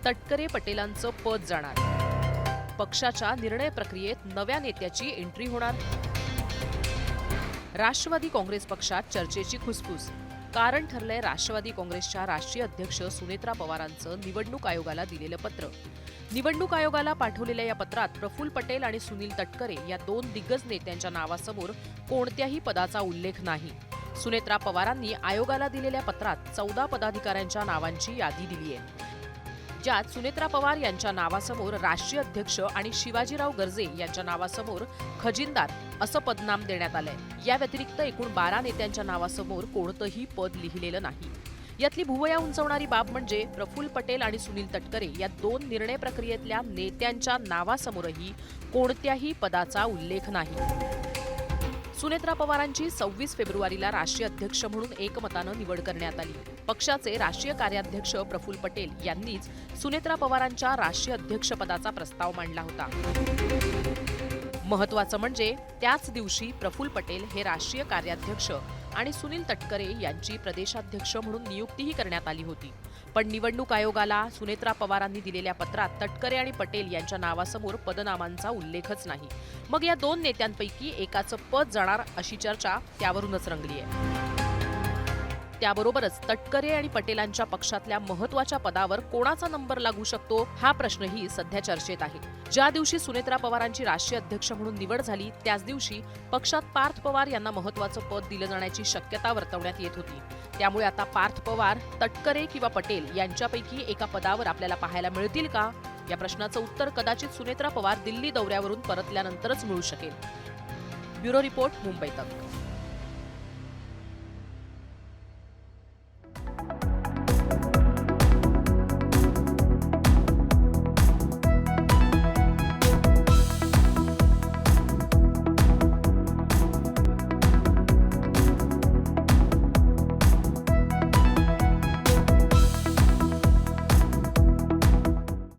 तटकरे पटेलांचं पद जाणार, पक्षाच्या निर्णय प्रक्रियेत नव्या नेत्याची एंट्री होणार. राष्ट्रवादी काँग्रेस पक्षात चर्चेची खुसफुस. कारण ठरलंय राष्ट्रवादी काँग्रेसच्या राष्ट्रीय अध्यक्ष सुनेत्रा पवारांचं निवडणूक आयोगाला दिलेलं पत्र. निवडणूक आयोगाला पाठवलेल्या या पत्रात प्रफुल्ल पटेल आणि सुनील तटकरे या दोन दिग्गज नेत्यांच्या नावासमोर कोणत्याही पदाचा उल्लेख नाही. सुनेत्रा पवारांनी आयोगाला दिलेल्या पत्रात 14 पदाधिकाऱ्यांच्या नावांची यादी दिली आहे, ज्यात सुनेत्रा पवार यांच्या नावासमोर राष्ट्रीय अध्यक्ष आणि शिवाजीराव गर्जे यांच्या नावासमोर खजिनदार असं पदनाम देण्यात आलंय. या व्यतिरिक्त एकूण 12 नेत्यांच्या नावासमोर कोणतंही पद लिहिलेलं नाही. यातली भुवया उंचवणारी बाब म्हणजे प्रफुल्ल पटेल आणि सुनील तटकरे या दोन निर्णय प्रक्रियेतल्या नेत्यांच्या नावासमोरही कोणत्याही पदाचा उल्लेख नाही. सुनेत्रा पवारांची 26 फेब्रुवारीला राष्ट्रीय अध्यक्ष म्हणून एकमतानं निवड करण्यात आली. पक्षाचे राष्ट्रीय कार्याध्यक्ष प्रफुल्ल पटेल यांनीच सुनेत्रा पवारांच्या राष्ट्रीय अध्यक्षपदाचा प्रस्ताव मांडला होता. महत्त्वाचं म्हणजे त्याच दिवशी प्रफुल्ल पटेल हे राष्ट्रीय कार्याध्यक्ष आणि सुनील तटकरे यांची प्रदेशाध्यक्ष म्हणून नियुक्तीही करण्यात आली होती. पण निवडणूक आयोगाला सुनेत्रा पवारांनी दिलेल्या पत्रात तटकरे आणि पटेल यांच्या नावासमोर पदनामांचा उल्लेखच नाही. मग या दोन नेत्यांपैकी एकाचं पद जाणार अशी चर्चा त्यावरूनच रंगली आहे. त्याबरोबरच तटकरे आणि पटेलांच्या पक्षातल्या महत्त्वाच्या पदावर कोणाचा नंबर लागू शकतो हा प्रश्नही सध्या चर्चेत आहे. ज्या दिवशी सुनेत्रा पवारांची राष्ट्रीय अध्यक्ष म्हणून निवड झाली त्याच दिवशी पक्षात पार्थ पवार यांना महत्त्वाचं पद दिलं जाण्याची शक्यता वर्तवण्यात येत होती. त्यामुळे आता पार्थ पवार, तटकरे किंवा पटेल यांच्यापैकी एका पदावर आपल्याला पाहायला मिळतील का, या प्रश्नाचं उत्तर कदाचित सुनेत्रा पवार दिल्ली दौऱ्यावरून परतल्यानंतरच मिळू शकेल. ब्युरो रिपोर्ट, मुंबई तक.